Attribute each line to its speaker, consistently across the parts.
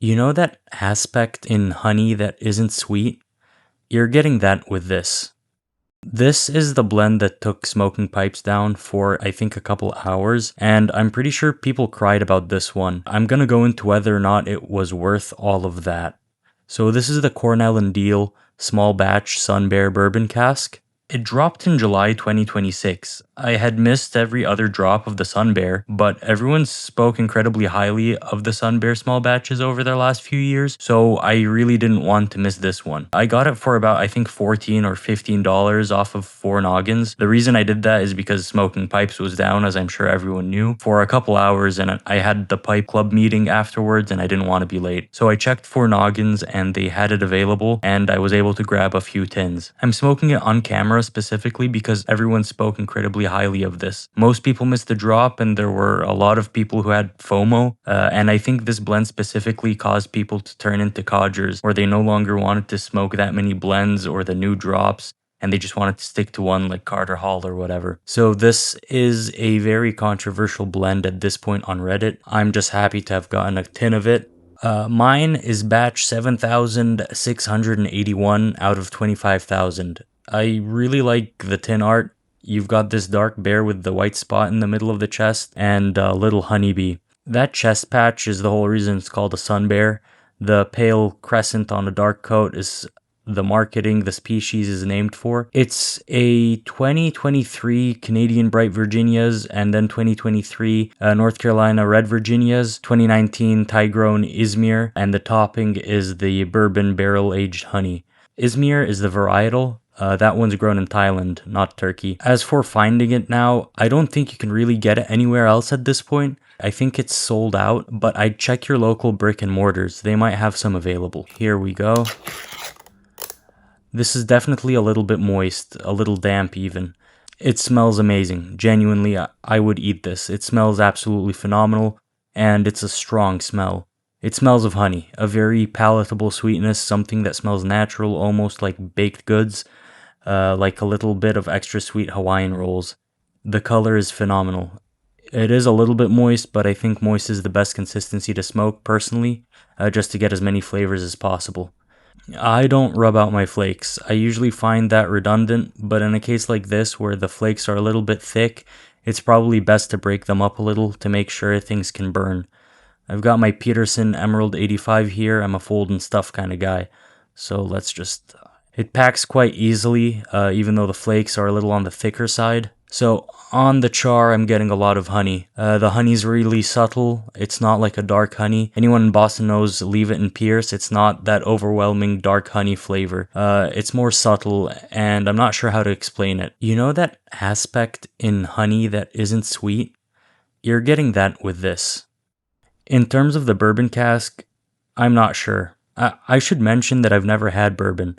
Speaker 1: You know that aspect in honey that isn't sweet? You're getting that with this. This is the blend that took smoking pipes down for, I think, a couple hours, and I'm pretty sure people cried about this one. I'm gonna go into whether or not it was worth all of that. So this is the Cornell and Diehl small batch Sun Bear Bourbon Cask. It dropped in July 2026. I had missed every other drop of the Sun Bear, but everyone spoke incredibly highly of the Sun Bear small batches over their last few years, so I really didn't want to miss this one. I got it for about, I think, $14 or $15 off of 4 noggins. The reason I did that is because Smoking Pipes was down, as I'm sure everyone knew, for a couple hours, and I had the pipe club meeting afterwards, and I didn't want to be late. So I checked 4 noggins, and they had it available, and I was able to grab a few tins. I'm smoking it on camera specifically because everyone spoke incredibly highly of this. Most people missed the drop, and there were a lot of people who had FOMO, and I think this blend specifically caused people to turn into codgers, where they no longer wanted to smoke that many blends or the new drops, and they just wanted to stick to one like Carter Hall or whatever. So this is a very controversial blend at this point on Reddit. I'm just happy to have gotten a tin of it. Mine is batch 7,681 out of 25,000. I really like the tin art. You've got this dark bear with the white spot in the middle of the chest and a little honeybee. That chest patch is the whole reason it's called a sun bear. The pale crescent on a dark coat is the marketing the species is named for. It's a 2023 Canadian Bright Virginias and then 2023 North Carolina Red Virginias, 2019 Thai-grown Izmir, and the topping is the bourbon barrel-aged honey. Izmir is the varietal. That one's grown in Thailand, not Turkey. As for finding it now, I don't think you can really get it anywhere else at this point. I think it's sold out, but I'd check your local brick and mortars. They might have some available. Here we go. This is definitely a little bit moist, a little damp even. It smells amazing. Genuinely, I would eat this. It smells absolutely phenomenal, and it's a strong smell. It smells of honey, a very palatable sweetness, something that smells natural, almost like baked goods. Like a little bit of extra sweet Hawaiian rolls. The color is phenomenal. It is a little bit moist, but I think moist is the best consistency to smoke personally, just to get as many flavors as possible. I don't rub out my flakes. I usually find that redundant, but in a case like this where the flakes are a little bit thick, it's probably best to break them up a little to make sure things can burn. I've got my Peterson Emerald 85 here. I'm a fold and stuff kind of guy, so let's just... It packs quite easily, even though the flakes are a little on the thicker side. So on the char, I'm getting a lot of honey. The honey's really subtle. It's not like a dark honey. Anyone in Boston knows Leavitt Peirce. It's not that overwhelming dark honey flavor. It's more subtle, and I'm not sure how to explain it. You know that aspect in honey that isn't sweet? You're getting that with this. In terms of the bourbon cask, I'm not sure. I should mention that I've never had bourbon.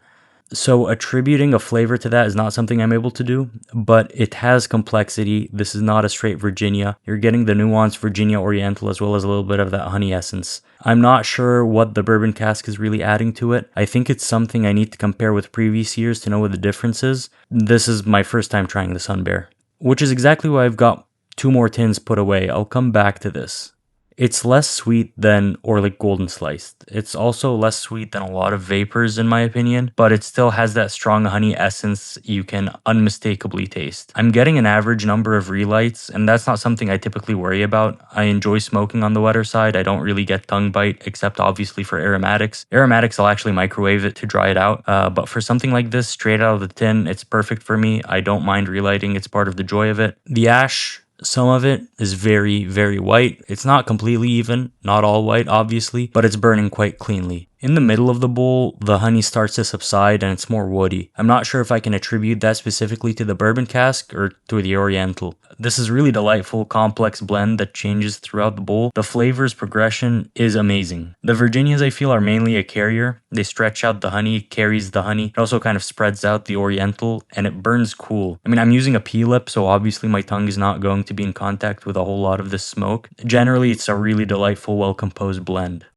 Speaker 1: So attributing a flavor to that is not something I'm able to do, but it has complexity. This is not a straight Virginia. You're getting the nuanced Virginia Oriental as well as a little bit of that honey essence. I'm not sure what the bourbon cask is really adding to it. I think it's something I need to compare with previous years to know what the difference is. This is my first time trying the Sun Bear, which is exactly why I've got 2 more tins put away. I'll come back to this. It's less sweet than Orlik Golden Sliced. It's also less sweet than a lot of vapors in my opinion, but it still has that strong honey essence you can unmistakably taste. I'm getting an average number of relights, and that's not something I typically worry about. I enjoy smoking on the wetter side. I don't really get tongue bite, except obviously for aromatics. Aromatics, I'll actually microwave it to dry it out, but for something like this, straight out of the tin, it's perfect for me. I don't mind relighting. It's part of the joy of it. The ash, some of it is very, very white. It's not completely even, not all white obviously, but it's burning quite cleanly. In the middle of the bowl, the honey starts to subside and it's more woody. I'm not sure if I can attribute that specifically to the bourbon cask or to the Oriental. This is really delightful, complex blend that changes throughout the bowl. The flavors progression is amazing. The Virginias I feel are mainly a carrier. They stretch out the honey, carries the honey. It also kind of spreads out the Oriental and it burns cool. I mean, I'm using a P-lip, so obviously my tongue is not going to be in contact with a whole lot of this smoke. Generally, it's a really delightful, well-composed blend.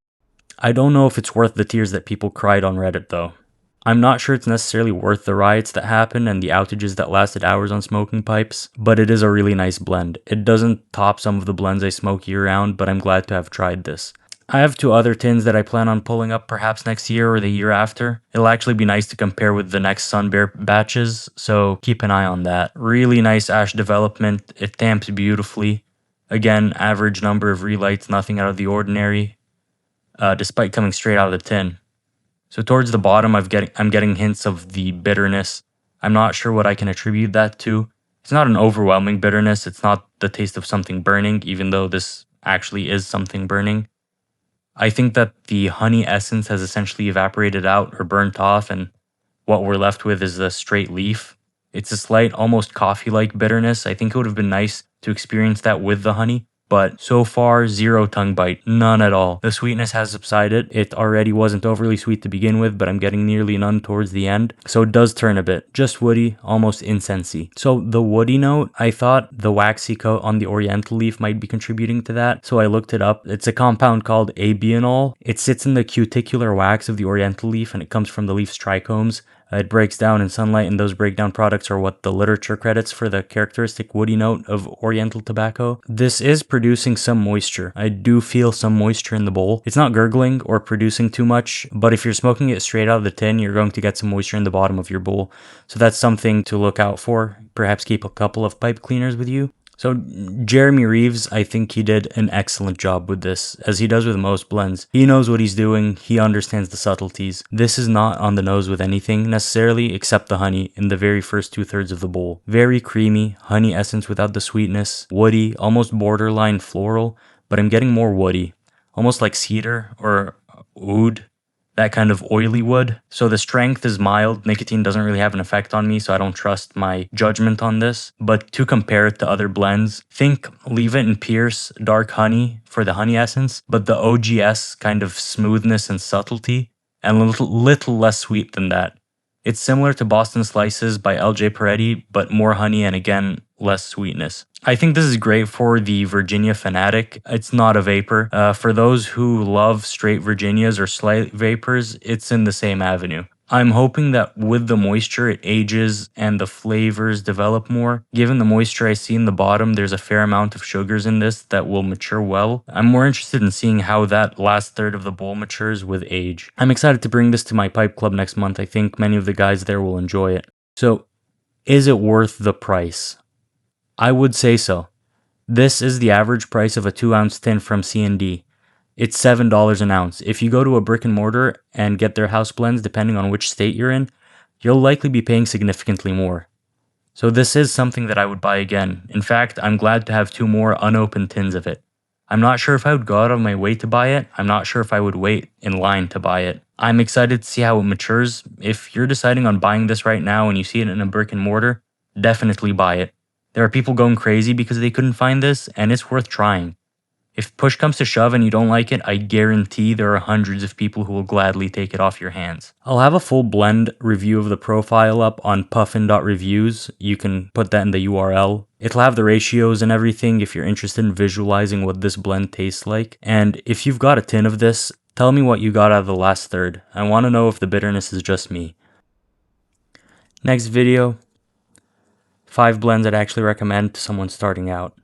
Speaker 1: I don't know if it's worth the tears that people cried on Reddit though. I'm not sure it's necessarily worth the riots that happened and the outages that lasted hours on smoking pipes, but it is a really nice blend. It doesn't top some of the blends I smoke year round, but I'm glad to have tried this. I have 2 other tins that I plan on pulling up perhaps next year or the year after. It'll actually be nice to compare with the next Sun Bear batches, so keep an eye on that. Really nice ash development, it tamps beautifully. Again, average number of relights, nothing out of the ordinary, despite coming straight out of the tin. So towards the bottom, I'm getting hints of the bitterness. I'm not sure what I can attribute that to. It's not an overwhelming bitterness, it's not the taste of something burning, even though this actually is something burning. I think that the honey essence has essentially evaporated out or burnt off, and what we're left with is a straight leaf. It's a slight, almost coffee-like bitterness. I think it would have been nice to experience that with the honey, but so far, zero tongue bite, none at all. The sweetness has subsided. It already wasn't overly sweet to begin with, but I'm getting nearly none towards the end, so it does turn a bit. Just woody, almost incensey. So the woody note, I thought the waxy coat on the Oriental leaf might be contributing to that, so I looked it up. It's a compound called abianol. It sits in the cuticular wax of the Oriental leaf, and it comes from the leaf's trichomes. It breaks down in sunlight, and those breakdown products are what the literature credits for the characteristic woody note of Oriental tobacco. This is producing some moisture. I do feel some moisture in the bowl. It's not gurgling or producing too much, but if you're smoking it straight out of the tin, you're going to get some moisture in the bottom of your bowl. So that's something to look out for. Perhaps keep a couple of pipe cleaners with you. So Jeremy Reeves, I think he did an excellent job with this, as he does with most blends. He knows what he's doing, he understands the subtleties. This is not on the nose with anything necessarily, except the honey in the very first 2/3 of the bowl. Very creamy, honey essence without the sweetness, woody, almost borderline floral, but I'm getting more woody, almost like cedar or oud. That kind of oily wood. So the strength is mild. Nicotine doesn't really have an effect on me, so I don't trust my judgment on this. But to compare it to other blends, think Leavitt Peirce Dark Honey for the honey essence, but the OGS kind of smoothness and subtlety, and a little less sweet than that. It's similar to Boston Slices by LJ Peretti, but more honey and again, less sweetness. I think this is great for the Virginia fanatic. It's not a vapor. For those who love straight Virginias or slight vapors, it's in the same avenue. I'm hoping that with the moisture it ages and the flavors develop more. Given the moisture I see in the bottom, there's a fair amount of sugars in this that will mature well. I'm more interested in seeing how that last third of the bowl matures with age. I'm excited to bring this to my pipe club next month. I think many of the guys there will enjoy it. So, is it worth the price? I would say so. This is the average price of a 2-ounce tin from C&D. It's $7 an ounce. If you go to a brick and mortar and get their house blends, depending on which state you're in, you'll likely be paying significantly more. So this is something that I would buy again. In fact, I'm glad to have 2 more unopened tins of it. I'm not sure if I would go out of my way to buy it. I'm not sure if I would wait in line to buy it. I'm excited to see how it matures. If you're deciding on buying this right now and you see it in a brick and mortar, definitely buy it. There are people going crazy because they couldn't find this, and it's worth trying. If push comes to shove and you don't like it, I guarantee there are hundreds of people who will gladly take it off your hands. I'll have a full blend review of the profile up on puffin.reviews. You can put that in the URL. It'll have the ratios and everything if you're interested in visualizing what this blend tastes like. And if you've got a tin of this, tell me what you got out of the last third. I want to know if the bitterness is just me. Next video. 5 blends I'd actually recommend to someone starting out.